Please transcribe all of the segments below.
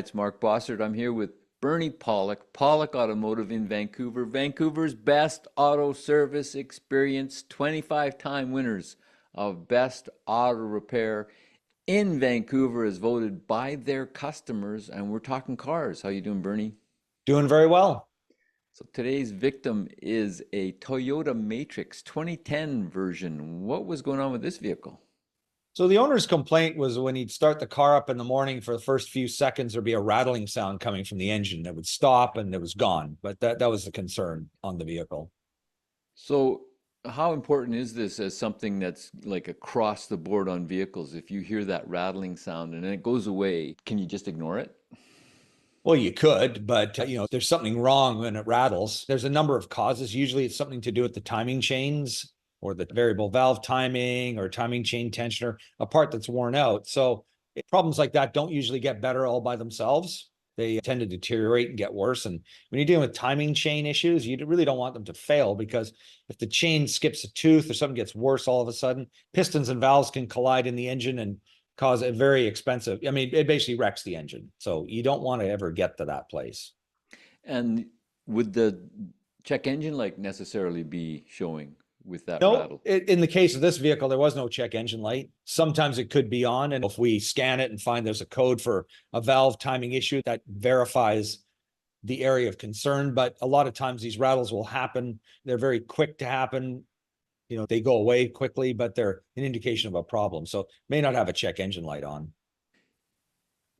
it's Mark Bossert. I'm here with Bernie Pawlik, Pawlik Automotive in Vancouver. Vancouver's best auto service experience, 25-time winners of Best Auto Repair in Vancouver as voted by their customers. And we're talking cars. How you doing, Bernie? Doing very well. So today's victim is a Toyota Matrix 2010 version. What was going on with this vehicle? So the owner's complaint was when he'd start the car up in the morning for the first few seconds, there'd be a rattling sound coming from the engine that would stop and it was gone. But that was the concern on the vehicle. So, how important is this as something that's like across the board on vehicles? If you hear that rattling sound and then it goes away, can you just ignore it? Well, you could, but there's something wrong when it rattles. There's a number of causes. Usually it's something to do with the timing chains or the variable valve timing or timing chain tensioner, a part that's worn out. So problems like that don't usually get better all by themselves. They tend to deteriorate and get worse. And when you're dealing with timing chain issues, you really don't want them to fail, because if the chain skips a tooth or something gets worse all of a sudden, pistons and valves can collide in the engine and cause a very expensive, it basically wrecks the engine. So you don't want to ever get to that place. And would the check engine light necessarily be showing with that No, rattle? in the case of this vehicle, there was no check engine light. Sometimes it could be on, and if we scan it and find there's a code for a valve timing issue, that verifies the area of concern. But a lot of times these rattles will happen. They're very quick to happen. They go away quickly, but they're an indication of a problem. So may not have a check engine light on.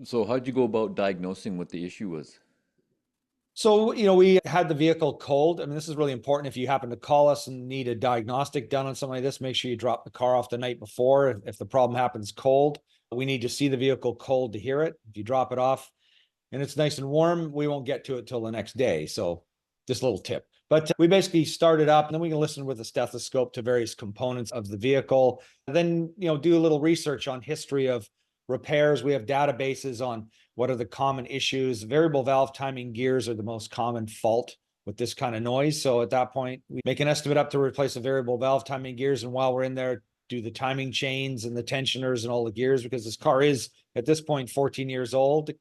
So, how'd you go about diagnosing what the issue was? So, we had the vehicle cold. This is really important. If you happen to call us and need a diagnostic done on something like this, make sure you drop the car off the night before. If the problem happens cold, we need to see the vehicle cold to hear it. If you drop it off and it's nice and warm, we won't get to it till the next day. So just a little tip. But we basically start it up, and then we can listen with a stethoscope to various components of the vehicle. And then, do a little research on history of repairs. We have databases on what are the common issues. Variable valve timing gears are the most common fault with this kind of noise. So at that point, we make an estimate up to replace the variable valve timing gears. And while we're in there, do the timing chains and the tensioners and all the gears, because this car is at this point 14 years old.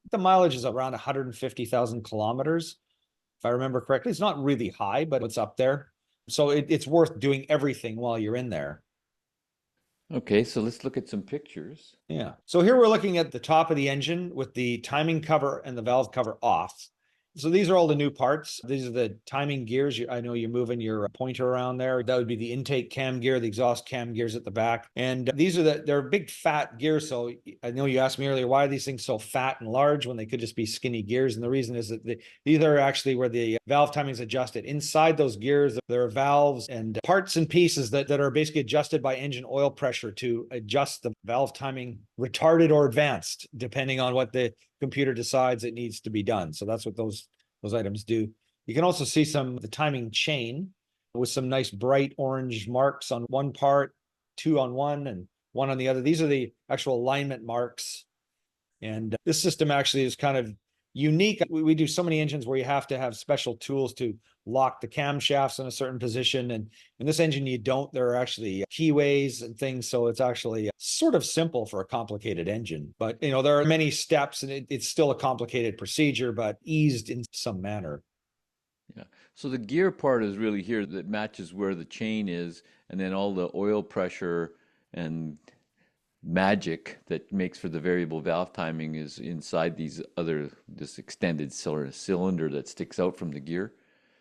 The mileage is around 150,000 kilometers. If I remember correctly, it's not really high, but it's up there. So it's worth doing everything while you're in there. Okay, so let's look at some pictures. Yeah. So here we're looking at the top of the engine with the timing cover and the valve cover off. So these are all the new parts. These are the timing gears. I know you're moving your pointer around there. That would be the intake cam gear, the exhaust cam gears at the back. And these are they're big fat gears. So I know you asked me earlier, why are these things so fat and large when they could just be skinny gears? And the reason is that these are actually where the valve timing is adjusted. Inside those gears, there are valves and parts and pieces that are basically adjusted by engine oil pressure to adjust the valve timing, retarded or advanced, depending on what the computer decides it needs to be done. So that's what those items do. You can also see some of the timing chain with some nice bright orange marks on one part, two on one and one on the other. These are the actual alignment marks. And this system actually is kind of unique. We do so many engines where you have to have special tools to lock the camshafts in a certain position. And in this engine, you don't. There are actually keyways and things. So it's actually sort of simple for a complicated engine. But, there are many steps, and it's still a complicated procedure, but eased in some manner. Yeah. So the gear part is really here that matches where the chain is, and then all the oil pressure and magic that makes for the variable valve timing is inside this extended cylinder that sticks out from the gear.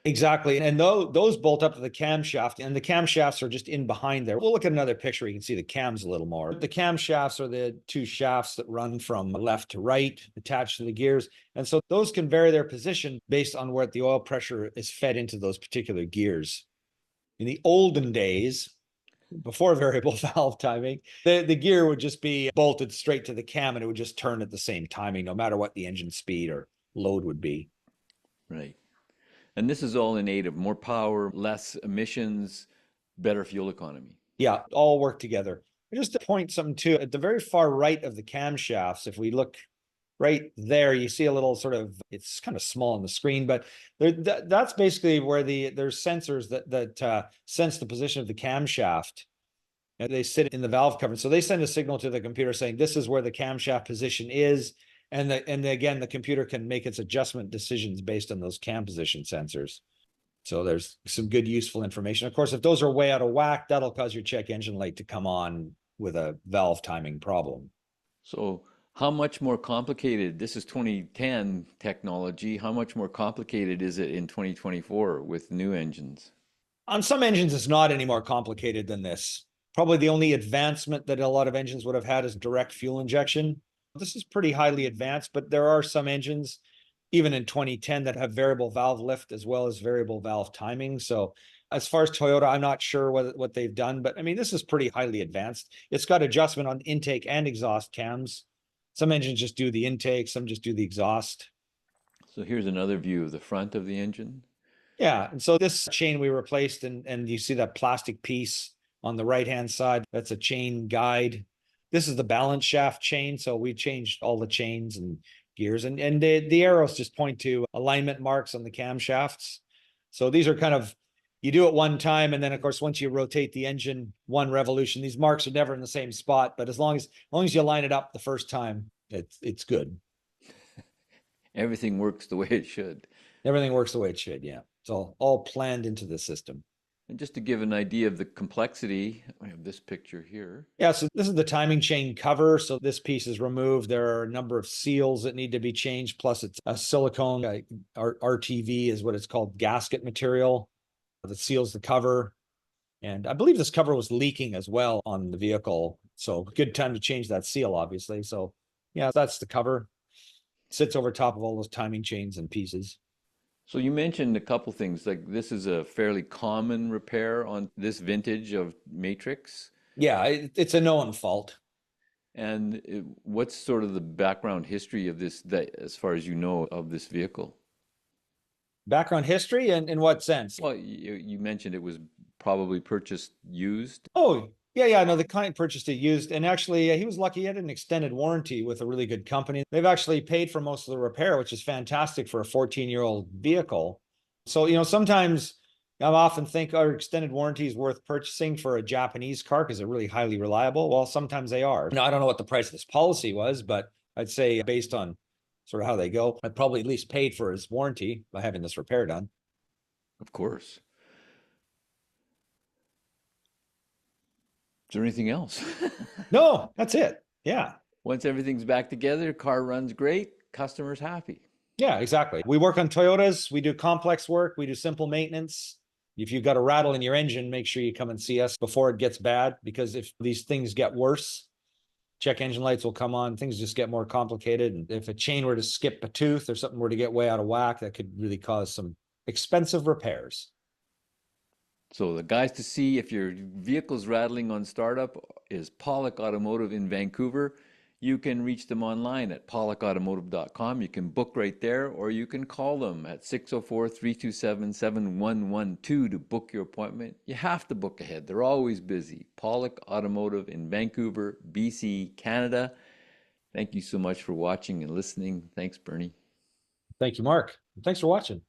Exactly. And those bolt up to the camshaft, and the camshafts are just in behind there. We'll look at another picture. You can see the cams a little more. The camshafts are the two shafts that run from left to right, attached to the gears. And so those can vary their position based on where the oil pressure is fed into those particular gears. In the olden days, before variable valve timing, the gear would just be bolted straight to the cam, and it would just turn at the same timing, no matter what the engine speed or load would be. Right. And this is all in aid of more power, less emissions, better fuel economy. Yeah, all work together. Just to point something too, at the very far right of the camshafts, if we look right there, you see a little it's kind of small on the screen, but that's basically where there's sensors that sense the position of the camshaft. And they sit in the valve cover. So they send a signal to the computer saying, this is where the camshaft position is. Again, the computer can make its adjustment decisions based on those cam position sensors. So there's some good useful information. Of course, if those are way out of whack, that'll cause your check engine light to come on with a valve timing problem. So how much more complicated, this is 2010 technology, how much more complicated is it in 2024 with new engines? On some engines, it's not any more complicated than this. Probably the only advancement that a lot of engines would have had is direct fuel injection. This is pretty highly advanced, but there are some engines, even in 2010, that have variable valve lift as well as variable valve timing. So as far as Toyota, I'm not sure what they've done, but I mean, this is pretty highly advanced. It's got adjustment on intake and exhaust cams. Some engines just do the intake, some just do the exhaust. So here's another view of the front of the engine. Yeah, and so this chain we replaced, and you see that plastic piece on the right-hand side, that's a chain guide. This is the balance shaft chain, so we changed all the chains and gears, and the arrows just point to alignment marks on the camshafts. So these are kind of, you do it one time, and then of course, once you rotate the engine one revolution, these marks are never in the same spot, but as long as you line it up the first time, it's good. Everything works the way it should. Everything works the way it should, yeah. It's all planned into the system. And just to give an idea of the complexity, I have this picture here. Yeah, so this is the timing chain cover. So this piece is removed. There are a number of seals that need to be changed. Plus, it's a silicone RTV is what it's called, gasket material that seals the cover. And I believe this cover was leaking as well on the vehicle. So good time to change that seal, obviously. So yeah, that's the cover. Sits over top of all those timing chains and pieces. So you mentioned a couple things, like this is a fairly common repair on this vintage of Matrix. Yeah, it's a known fault. And what's sort of the background history of this, that, as far as you know, of this vehicle? Background history in what sense? Well, you mentioned it was probably purchased used. Oh, yeah. No, the client purchased it used. And actually, he was lucky. He had an extended warranty with a really good company. They've actually paid for most of the repair, which is fantastic for a 14-year-old vehicle. So, sometimes I often think our extended warranty is worth purchasing for a Japanese car because they're really highly reliable. Well, sometimes they are. Now, I don't know what the price of this policy was, but I'd say based on sort of how they go, I'd probably at least paid for his warranty by having this repair done. Of course. Is there anything else? No, that's it. Yeah. Once everything's back together, car runs great, customer's happy. Yeah, exactly. We work on Toyotas. We do complex work. We do simple maintenance. If you've got a rattle in your engine, make sure you come and see us before it gets bad, because if these things get worse, check engine lights will come on. Things just get more complicated. And if a chain were to skip a tooth or something were to get way out of whack, that could really cause some expensive repairs. So the guys to see if your vehicle's rattling on startup is Pawlik Automotive in Vancouver. You can reach them online at pawlikautomotive.com. You can book right there, or you can call them at 604-327-7112 to book your appointment. You have to book ahead. They're always busy. Pawlik Automotive in Vancouver, BC, Canada. Thank you so much for watching and listening. Thanks, Bernie. Thank you, Mark. Thanks for watching.